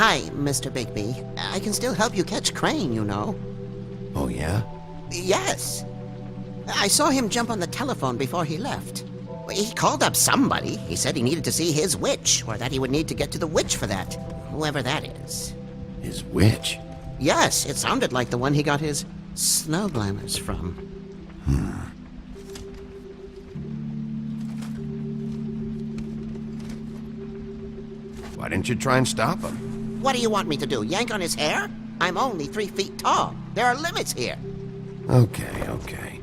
Hi, Mr. Bigby. I can still help you catch Crane, you know. Oh, yeah? Yes. I saw him jump on the telephone before he left. He called up somebody. He said he needed to see his witch, or that he would need to get to the witch for that. Whoever that is. His witch? Yes, it sounded like the one he got his snow glamours from. Why didn't you try and stop him? What do you want me to do, yank on his hair? I'm only 3 feet tall. There are limits here. Okay.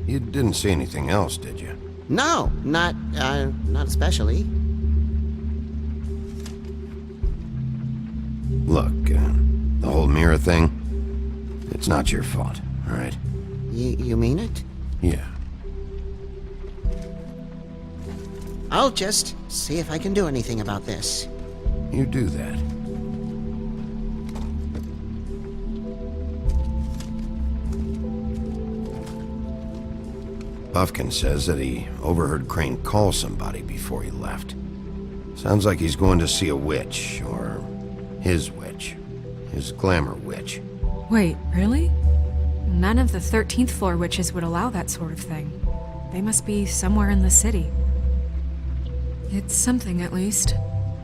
You didn't see anything else, did you? No, not especially. Look, the whole mirror thing, it's not your fault, all right? You mean it? Yeah. I'll just see if I can do anything about this. You do that. Buffkin says that he overheard Crane call somebody before he left. Sounds like he's going to see a witch, or his witch. His glamour witch. Wait, really? None of the 13th floor witches would allow that sort of thing. They must be somewhere in the city. It's something, at least.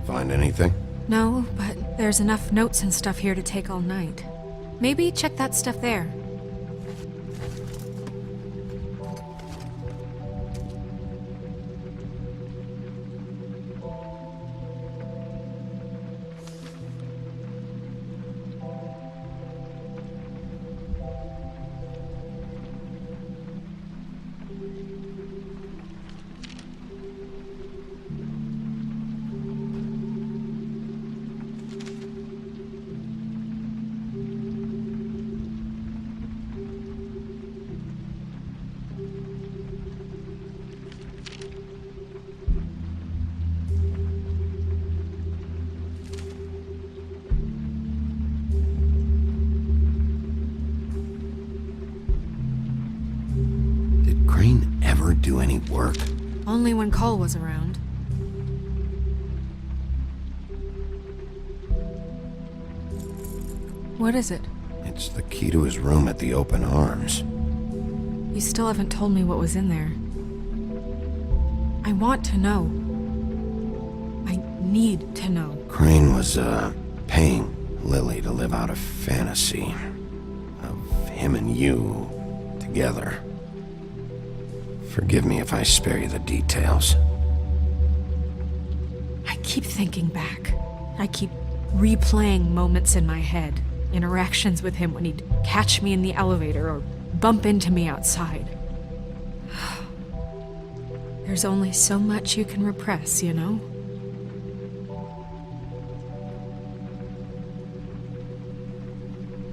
Find anything? No, but there's enough notes and stuff here to take all night. Maybe check that stuff there. Crane ever do any work? Only when Cole was around. What is it? It's the key to his room at the Open Arms. You still haven't told me what was in there. I want to know. I need to know. Crane was, paying Lily to live out a fantasy of him and you together. Forgive me if I spare you the details. I keep thinking back. I keep replaying moments in my head. Interactions with him when he'd catch me in the elevator or bump into me outside. There's only so much you can repress, you know?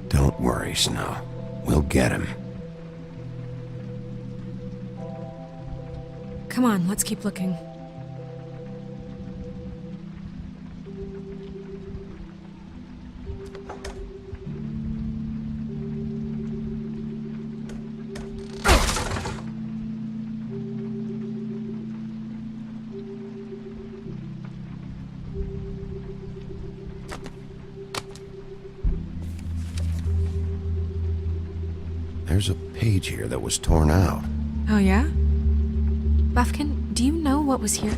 Don't worry, Snow. We'll get him. Come on, let's keep looking. There's a page here that was torn out. Oh yeah? Buffkin, do you know what was here?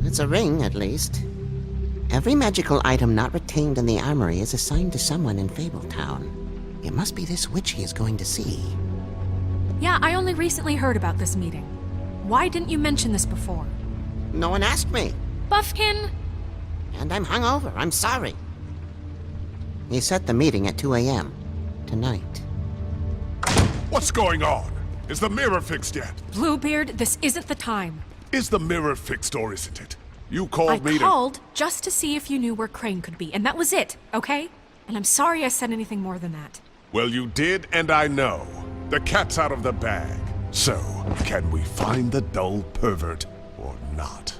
It's a ring, at least. Every magical item not retained in the armory is assigned to someone in Fabletown. It must be this witch he is going to see. Yeah, I only recently heard about this meeting. Why didn't you mention this before? No one asked me. Buffkin! And I'm hungover. I'm sorry. He set the meeting at 2 a.m. tonight. What's going on? Is the mirror fixed yet? Bluebeard, this isn't the time. Is the mirror fixed or isn't it? You called me I called just to see if you knew where Crane could be, and that was it, okay? And I'm sorry I said anything more than that. Well, you did, and I know. The cat's out of the bag. So, can we find the dull pervert or not?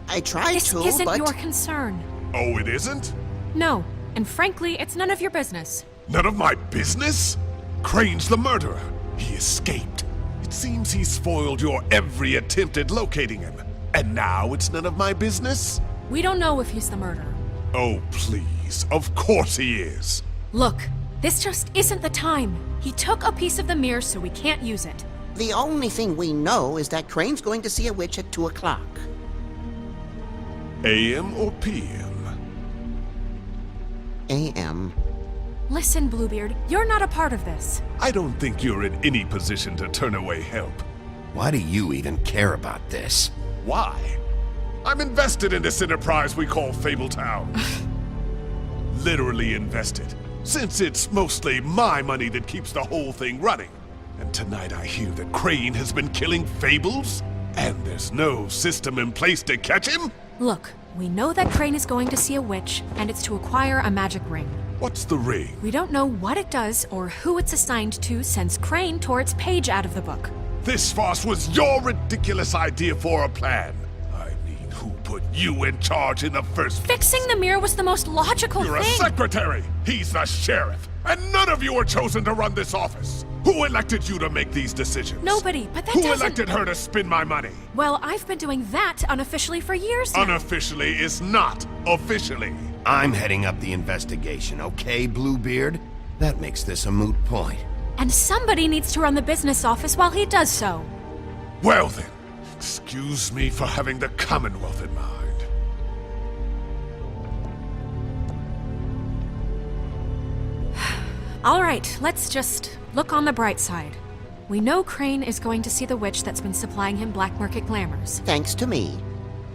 I tried This to, isn't but... your concern. Oh, it isn't? No, and frankly, it's none of your business. None of my business? Crane's the murderer. He escaped. Seems he's spoiled your every attempt at locating him. And now it's none of my business? We don't know if he's the murderer. Oh, please. Of course he is. Look, this just isn't the time. He took a piece of the mirror, so we can't use it. The only thing we know is that Crane's going to see a witch at 2 o'clock. AM or PM? A.M. Listen, Bluebeard, you're not a part of this. I don't think you're in any position to turn away help. Why do you even care about this? Why? I'm invested in this enterprise we call Fabletown. Literally invested, since it's mostly my money that keeps the whole thing running. And tonight I hear that Crane has been killing fables, and there's no system in place to catch him? Look, we know that Crane is going to see a witch, and it's to acquire a magic ring. What's the ring? We don't know what it does or who it's assigned to since Crane tore its page out of the book. This farce was your ridiculous idea for a plan. I mean, who put you in charge in the first place? Fixing the mirror was the most logical You're a thing. secretary! He's the sheriff! And none of you were chosen to run this office! Who elected you to make these decisions? Nobody, but that Who doesn't... elected her to spend my money? Well, I've been doing that unofficially for years now. Unofficially is not officially. I'm heading up the investigation, okay, Bluebeard? That makes this a moot point. And somebody needs to run the business office while he does so. Well then, excuse me for having the Commonwealth in mind. All right, let's just look on the bright side. We know Crane is going to see the witch that's been supplying him black market glamours. Thanks to me.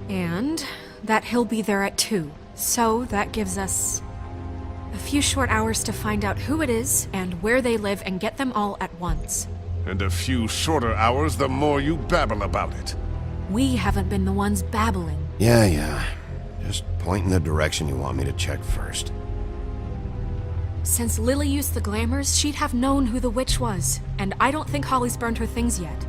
And that he'll be there at 2. So that gives us a few short hours to find out who it is and where they live and get them all at once. And a few shorter hours the more you babble about it. We haven't been the ones babbling. Yeah. Just point in the direction you want me to check first. Since Lily used the glamours, she'd have known who the witch was, and I don't think Holly's burned her things yet.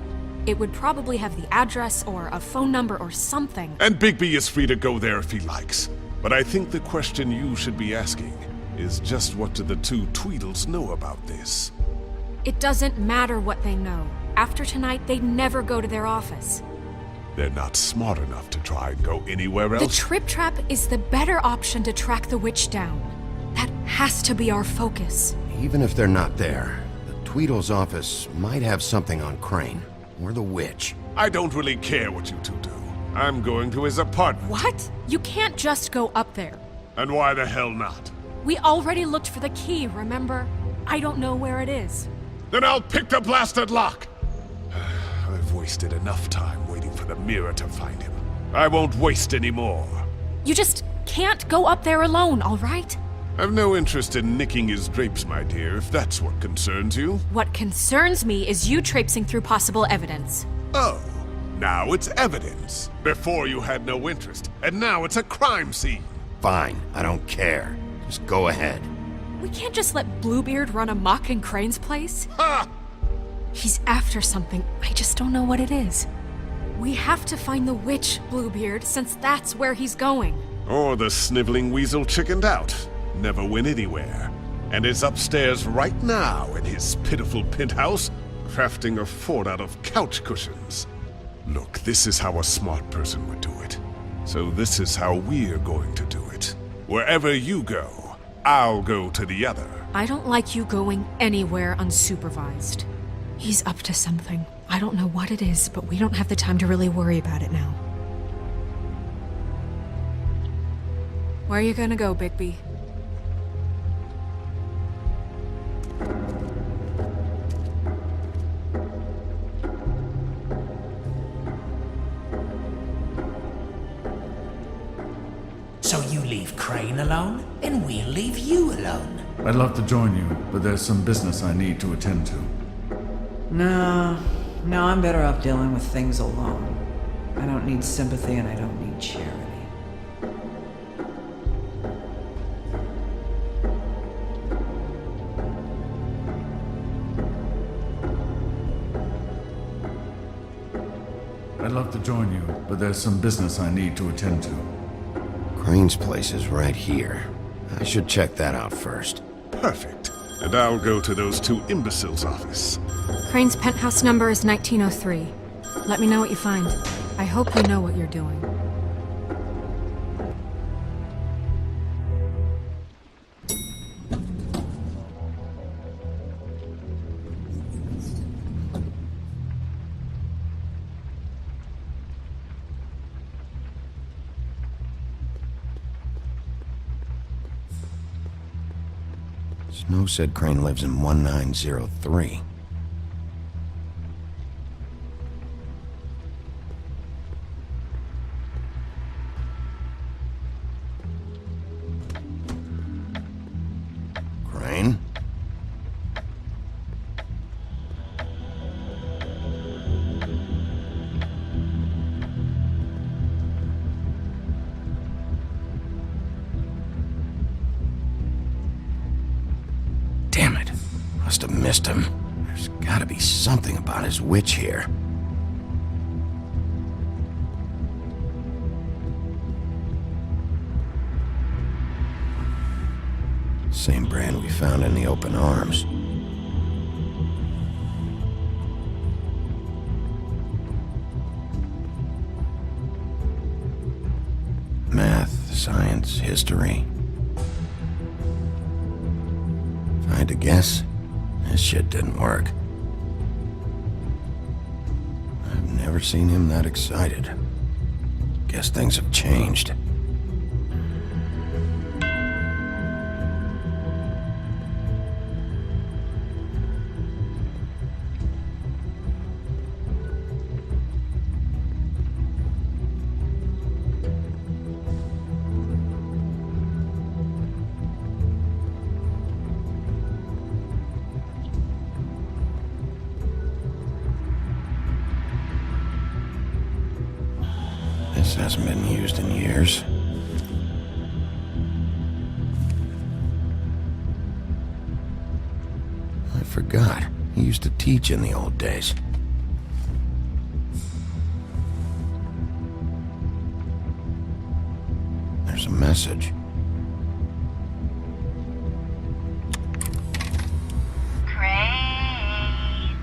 It would probably have the address or a phone number or something. And Bigby is free to go there if he likes. But I think the question you should be asking is just what do the two Tweedles know about this? It doesn't matter what they know. After tonight, they'd never go to their office. They're not smart enough to try and go anywhere The else. Trip Trap is the better option to track the witch down. That has to be our focus. Even if they're not there, the Tweedle's office might have something on Crane, or the witch. I don't really care what you two do. I'm going to his apartment. What? You can't just go up there. And why the hell not? We already looked for the key, remember? I don't know where it is. Then I'll pick the blasted lock! I've wasted enough time waiting for the mirror to find him. I won't waste any more. You just can't go up there alone, all right? I've no interest in nicking his drapes, my dear, if that's what concerns you. What concerns me is you traipsing through possible evidence. Oh, now it's evidence. Before you had no interest, and now it's a crime scene. Fine, I don't care. Just go ahead. We can't just let Bluebeard run amok in Crane's place. Ha! He's after something, I just don't know what it is. We have to find the witch, Bluebeard, since that's where he's going. Or the sniveling weasel chickened out. Never went anywhere. And is upstairs right now in his pitiful penthouse, crafting a fort out of couch cushions. Look, this is how a smart person would do it. So this is how we're going to do it. Wherever you go, I'll go to the other. I don't like you going anywhere unsupervised. He's up to something. I don't know what it is, but we don't have the time to really worry about it now. Where are you gonna go, Bigby? So you leave Crane alone, and we'll leave you alone. I'd love to join you, but there's some business I need to attend to. No, I'm better off dealing with things alone. I don't need sympathy and I don't need charity. I'd love to join you, but there's some business I need to attend to. Crane's place is right here. I should check that out first. Perfect. and I'll go to those two imbeciles' office. Crane's penthouse number is 1903. Let me know what you find. I hope you know what you're doing. Snow said Crane lives in 1903. Crane? Damn it. Must have missed him. There's gotta be something about his witch here. Same brand we found in the open arms. Math, science, history. If I had to guess, this shit didn't work. I've never seen him that excited. Guess things have changed. This hasn't been used in years. I forgot. He used to teach in the old days. There's a message. Crane.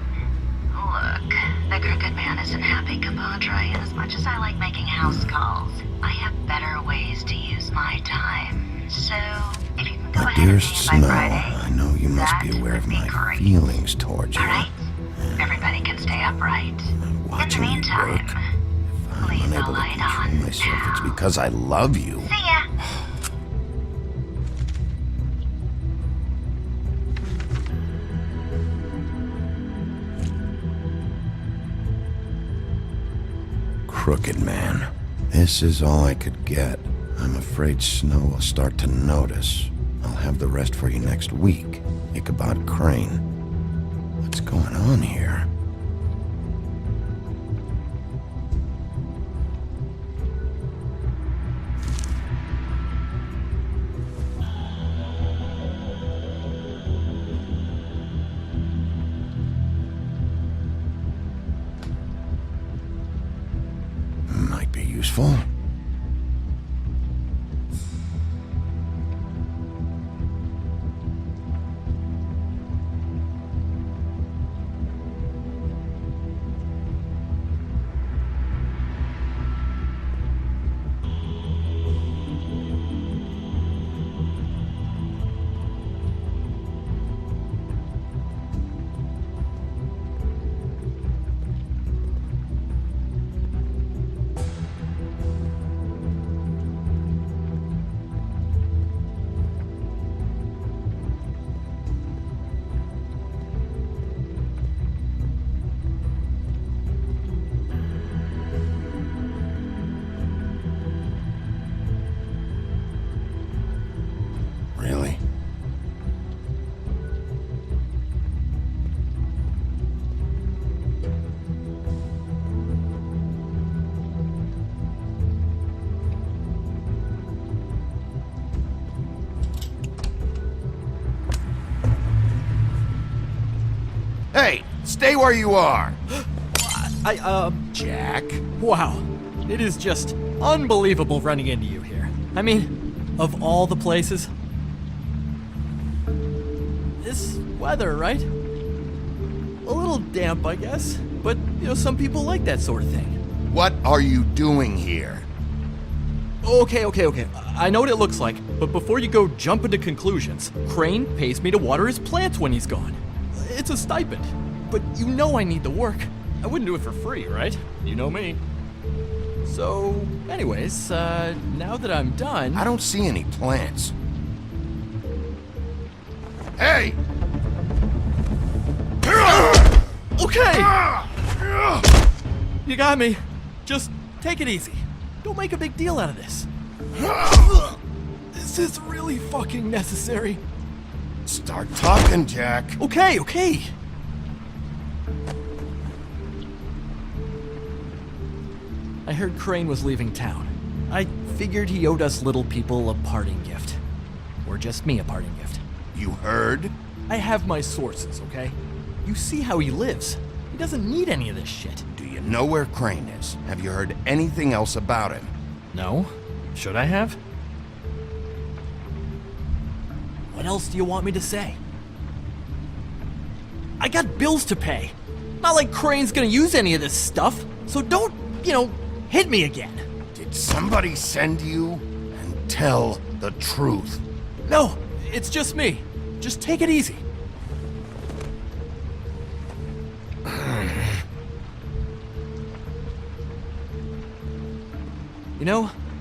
Look, the crooked man isn't happy, compadre, and as much as I like making house calls, I have better ways to use my time. So, if you can go My ahead and dearest see me by Snow, Friday, I know you must be that aware of would be my great. feelings towards you. Alright? Everybody can stay upright. Watching In the you meantime, work. If I'm leave the unable to light control on myself, it's now. because I love you. See ya! Crooked man. This is all I could get. I'm afraid Snow will start to notice. I'll have the rest for you next week. Ichabod Crane. What's going on here? Might be useful. Really? Hey, stay where you are. Jack. Wow. It is just unbelievable running into you here. I mean, of all the places. this weather, right? A little damp, I guess. But, some people like that sort of thing. What are you doing here? Okay. I know what it looks like, but before you go jumping to conclusions, Crane pays me to water his plants when he's gone. It's a stipend, but I need the work. I wouldn't do it for free, right? You know me. So, anyways, now that I'm done... I don't see any plants. Hey! Okay! You got me. Just take it easy. Don't make a big deal out of this. This is really fucking necessary. Start talking, Jack. Okay. I heard Crane was leaving town. I figured he owed us little people a parting gift. Or just me a parting gift. You heard? I have my sources, okay? You see how he lives. He doesn't need any of this shit. Do you know where Crane is? Have you heard anything else about him? No? Should I have? What else do you want me to say? I got bills to pay. Not like Crane's gonna use any of this stuff, so don't, hit me again. Did somebody send you? And tell the truth. No, it's just me. Just take it easy.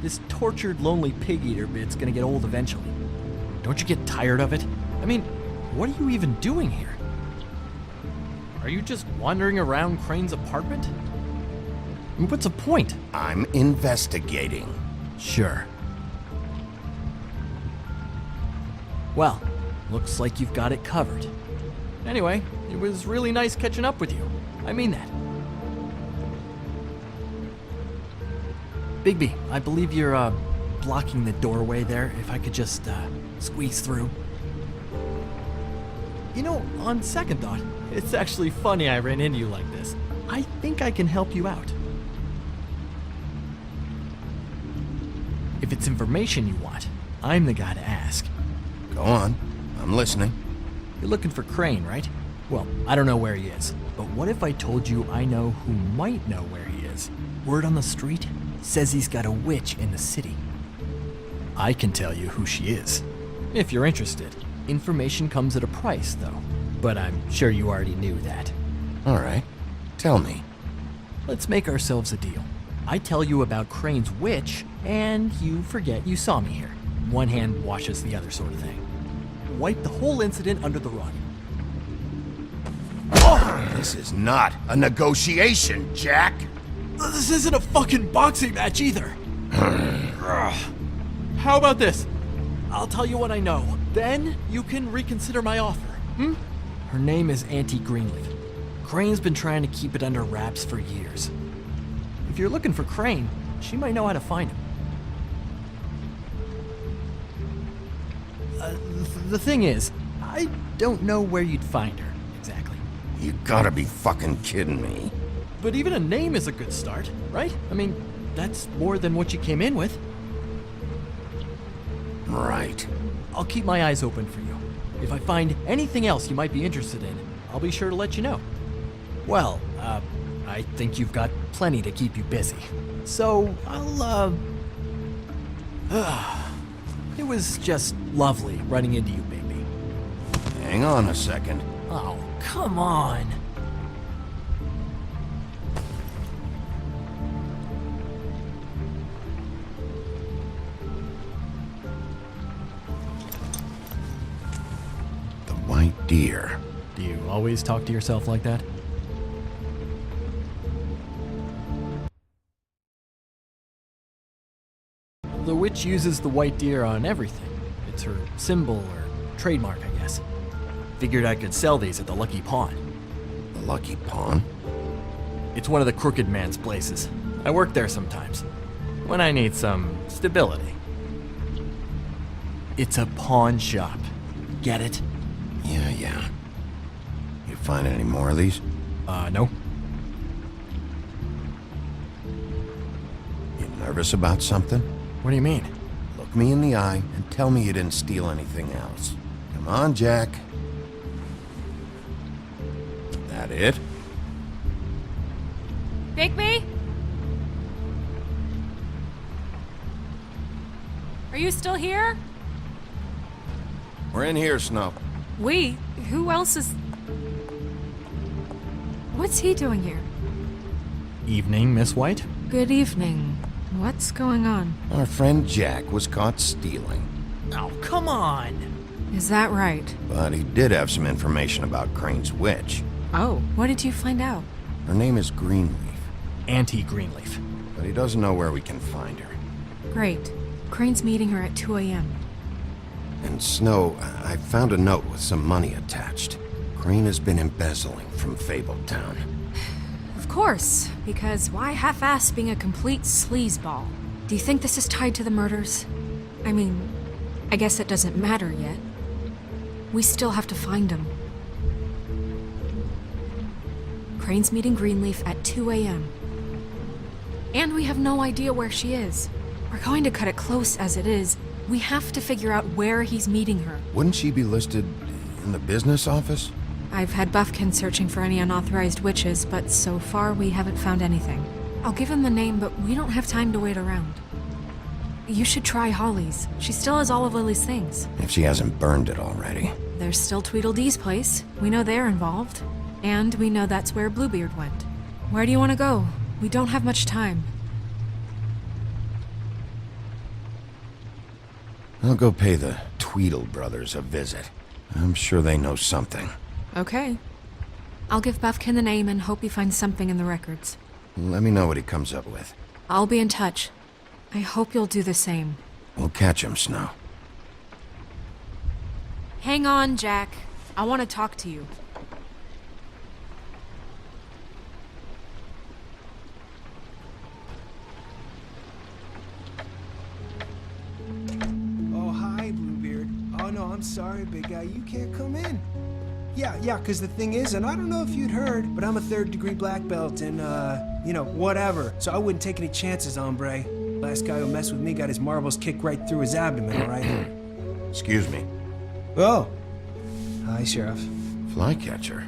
This tortured, lonely pig-eater bit's gonna get old eventually. Don't you get tired of it? I mean, what are you even doing here? Are you just wandering around Crane's apartment? I mean, what's the point? I'm investigating. Sure. Well, looks like you've got it covered. Anyway, it was really nice catching up with you. I mean that. Bigby, I believe you're, blocking the doorway there. If I could just, squeeze through. On second thought, it's actually funny I ran into you like this. I think I can help you out. If it's information you want, I'm the guy to ask. Go on. I'm listening. You're looking for Crane, right? Well, I don't know where he is, but what if I told you I know who might know where he is? Word on the street says he's got a witch in the city. I can tell you who she is, if you're interested. Information comes at a price, though, but I'm sure you already knew that. All right. Tell me. Let's make ourselves a deal. I tell you about Crane's witch, and you forget you saw me here. One hand washes the other sort of thing. Wipe the whole incident under the rug. This is not a negotiation, Jack. This isn't a fucking boxing match either. How about this? I'll tell you what I know. Then you can reconsider my offer. Her name is Auntie Greenleaf. Crane's been trying to keep it under wraps for years. If you're looking for Crane, she might know how to find him. The thing is, I don't know where you'd find her, exactly. You gotta be fucking kidding me. But even a name is a good start, right? I mean, that's more than what you came in with. Right. I'll keep my eyes open for you. If I find anything else you might be interested in, I'll be sure to let you know. Well, I think you've got plenty to keep you busy. So, it was just lovely running into you, baby. Hang on a second. Oh, come on. The white deer. Do you always talk to yourself like that? The witch uses the white deer on everything. It's her symbol or trademark, I guess. Figured I could sell these at the Lucky Pawn. The Lucky Pawn? It's one of the crooked man's places. I work there sometimes, when I need some stability. It's a pawn shop. Get it? Yeah. You find any more of these? No. You nervous about something? What do you mean? Look me in the eye and tell me you didn't steal anything else. Come on, Jack. That it? Bigby? Are you still here? We're in here, Snow. We? Who else is... What's he doing here? Evening, Miss White? Good evening. What's going on? Our friend Jack was caught stealing, Oh, come on! Is that right? but he did have some information about Crane's witch. Oh, what did you find out? Her name is Greenleaf, Auntie Greenleaf. but he doesn't know where we can find her. Great. Crane's meeting her at 2 a.m. And Snow, I found a note with some money attached. Crane has been embezzling from Fabletown. Of course, because why half-ass being a complete sleazeball? Do you think this is tied to the murders? I mean, I guess it doesn't matter yet. We still have to find him. Crane's meeting Greenleaf at 2 a.m. And we have no idea where she is. We're going to cut it close as it is. We have to figure out where he's meeting her. Wouldn't she be listed in the business office? I've had Buffkin searching for any unauthorized witches, but so far we haven't found anything. I'll give him the name, but we don't have time to wait around. You should try Holly's. She still has all of Lily's things. If she hasn't burned it already. There's still Tweedledee's place. We know they're involved. And we know that's where Bluebeard went. Where do you want to go? We don't have much time. I'll go pay the Tweedle brothers a visit. I'm sure they know something. Okay. I'll give Buffkin the name and hope he finds something in the records. Let me know what he comes up with. I'll be in touch. I hope you'll do the same. We'll catch him, Snow. Hang on, Jack. I want to talk to you. Oh, hi, Bluebeard. Oh, no, I'm sorry, big guy. You can't come in. Yeah, because the thing is, and I don't know if you'd heard, but I'm a third-degree black belt and, whatever. So I wouldn't take any chances, hombre. Last guy who messed with me got his marbles kicked right through his abdomen, all right? Excuse me. Oh. Hi, Sheriff. Flycatcher.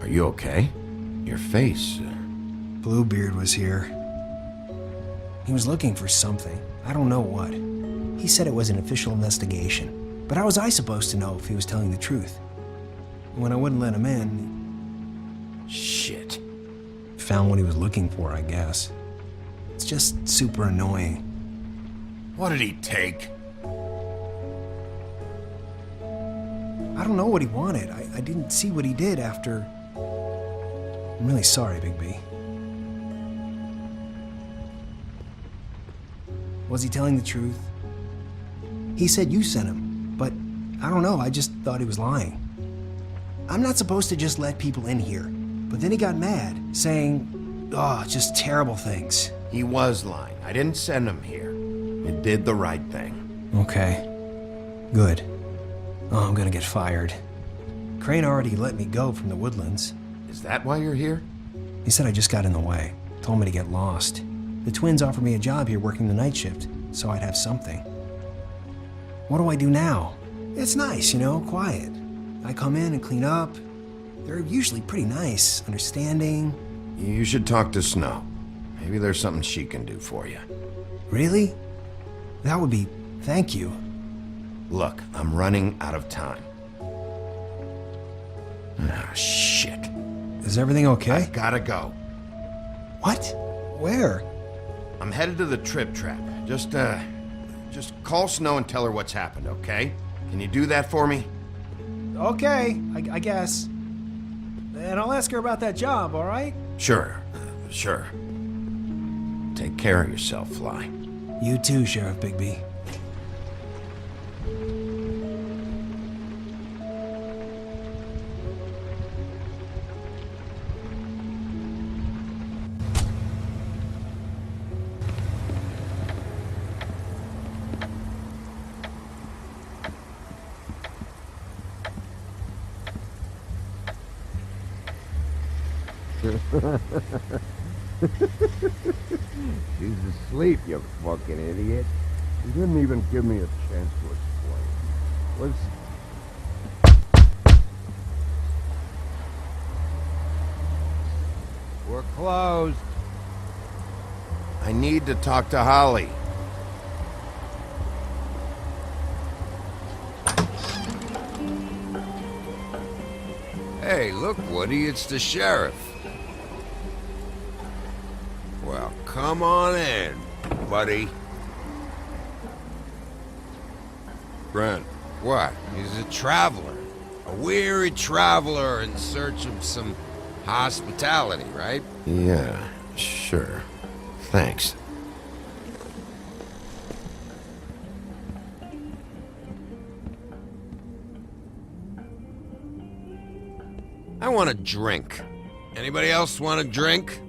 Are you okay? Your face... Bluebeard was here. He was looking for something. I don't know what. He said it was an official investigation. But how was I supposed to know if he was telling the truth? When I wouldn't let him in... Shit. Found what he was looking for, I guess. It's just super annoying. What did he take? I don't know what he wanted. I didn't see what he did after... I'm really sorry, Bigby. Was he telling the truth? He said you sent him. But, I don't know, I just thought he was lying. I'm not supposed to just let people in here. But then he got mad, saying, just terrible things. He was lying. I didn't send him here. You did the right thing. Okay. Good. Oh, I'm gonna get fired. Crane already let me go from the Woodlands. Is that why you're here? He said I just got in the way. Told me to get lost. The twins offered me a job here working the night shift, so I'd have something. What do I do now? It's nice, quiet. I come in and clean up. They're usually pretty nice, understanding. You should talk to Snow. Maybe there's something she can do for you. Really? That would be... thank you. Look, I'm running out of time. Ah, shit. Is everything okay? I've gotta go. What? Where? I'm headed to the Trip Trap. Just call Snow and tell her what's happened, okay? Can you do that for me? Okay, I guess. And I'll ask her about that job, all right? Sure. Take care of yourself, Fly. You too, Sheriff Bigby. She's asleep, you fucking idiot. You didn't even give me a chance to explain. We're closed. I need to talk to Holly. Hey, look, Woody, it's the sheriff. Well, come on in, buddy. Brent. What? He's a traveler. A weary traveler in search of some hospitality, right? Yeah, sure. Thanks. I want a drink. Anybody else want a drink?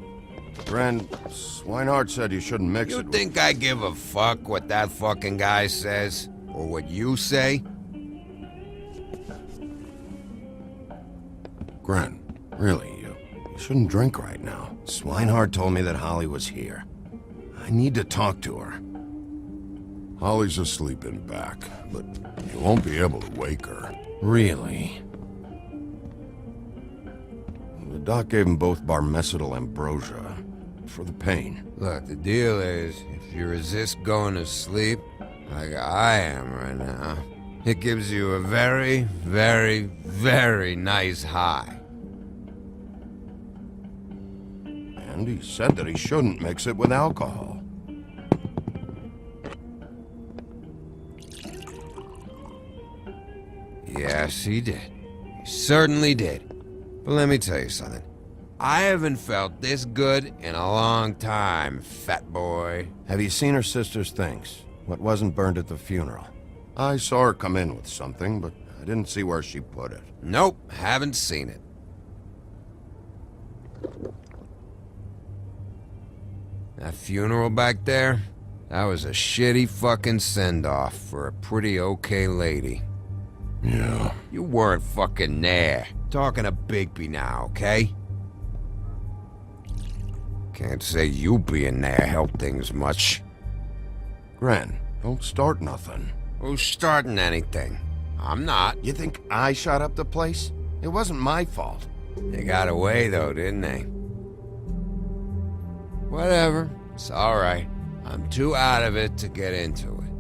Brent, Swinehart said you shouldn't mix You it with... think I give a fuck what that fucking guy says? Or what you say? Gren, really, you shouldn't drink right now. Swinehart told me that Holly was here. I need to talk to her. Holly's asleep in back, but you won't be able to wake her. Really? The doc gave them both barmecidal ambrosia for the pain. Look, the deal is, if you resist going to sleep, like I am right now, it gives you a very, very, very nice high. And he said that he shouldn't mix it with alcohol. Yes, he did. He certainly did. But let me tell you something. I haven't felt this good in a long time, fat boy. Have you seen her sister's things? What wasn't burned at the funeral? I saw her come in with something, but I didn't see where she put it. Nope, haven't seen it. That funeral back there, that was a shitty fucking send-off for a pretty okay lady. Yeah. You weren't fucking there. Talking to Bigby now, okay? Can't say you being there helped things much. Gren, don't start nothing. Who's starting anything? I'm not. You think I shot up the place? It wasn't my fault. They got away though, didn't they? Whatever. It's alright. I'm too out of it to get into it.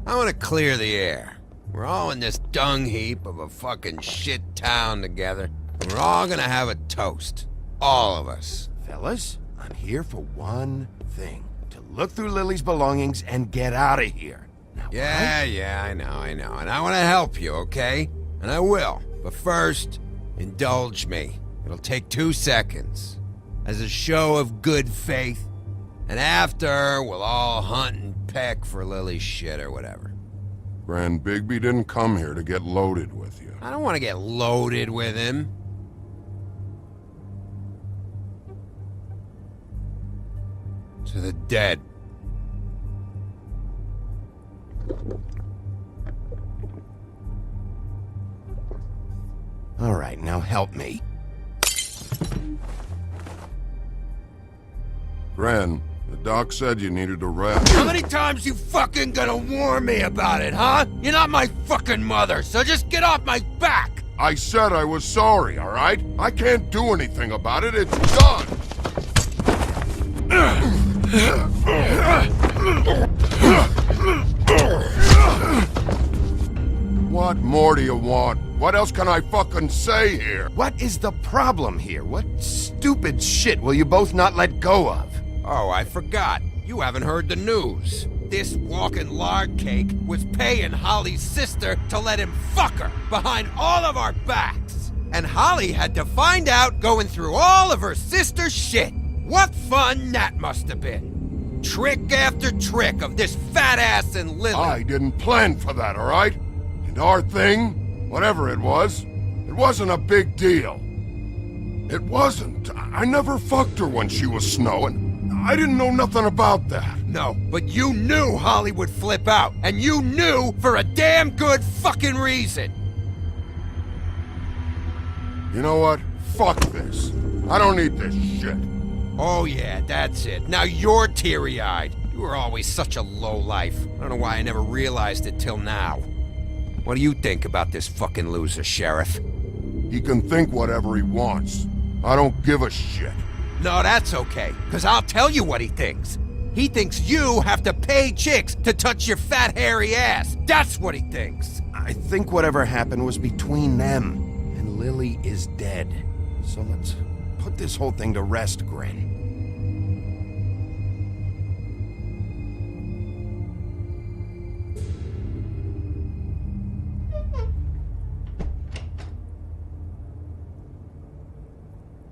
I want to clear the air. We're all in this dung heap of a fucking shit town together. And we're all gonna have a toast. All of us. Fellas, I'm here for one thing. To look through Lily's belongings and get out of here. Now, Yeah, I know. And I want to help you, okay? And I will. But first, indulge me. It'll take 2 seconds. As a show of good faith. And after, we'll all hunt and peck for Lily's shit or whatever. Grand Bigby didn't come here to get loaded with you. I don't want to get loaded with him. To the dead. All right, now help me. Gran, the doc said you needed a rest. How many times you fucking gonna warn me about it, huh? You're not my fucking mother, so just get off my back! I said I was sorry, all right? I can't do anything about it. It's done. What more do you want? What else can I fucking say here? What is the problem here? What stupid shit will you both not let go of? Oh, I forgot. You haven't heard the news. This walking lard cake was paying Holly's sister to let him fuck her behind all of our backs. And Holly had to find out going through all of her sister's shit. What fun that must have been. Trick after trick of this fat ass and Lily. I didn't plan for that, all right? And our thing, whatever it wasn't a big deal. It wasn't. I never fucked her when she was Snow, and I didn't know nothing about that. No, but you knew Holly would flip out, and you knew for a damn good fucking reason. You know what? Fuck this. I don't need this shit. Oh yeah, that's it. Now you're teary-eyed. You were always such a lowlife. I don't know why I never realized it till now. What do you think about this fucking loser, Sheriff? He can think whatever he wants. I don't give a shit. No, that's okay, because I'll tell you what he thinks. He thinks you have to pay chicks to touch your fat, hairy ass. That's what he thinks. I think whatever happened was between them, and Lily is dead. So let's put this whole thing to rest, Grin.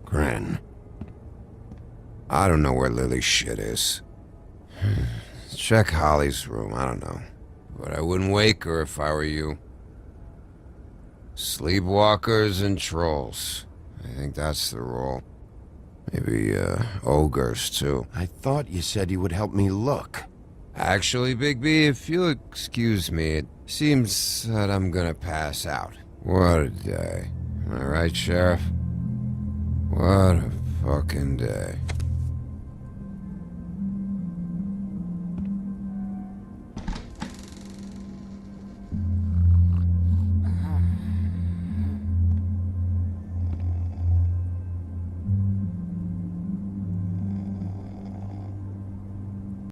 Grin. I don't know where Lily's shit is. Check Holly's room, I don't know. But I wouldn't wake her if I were you. Sleepwalkers and trolls. I think that's the rule. Maybe, ogres, too. I thought you said you would help me look. Actually, Bigby, if you'll excuse me, it seems that I'm gonna pass out. What a day. Am I right, Sheriff? What a fucking day.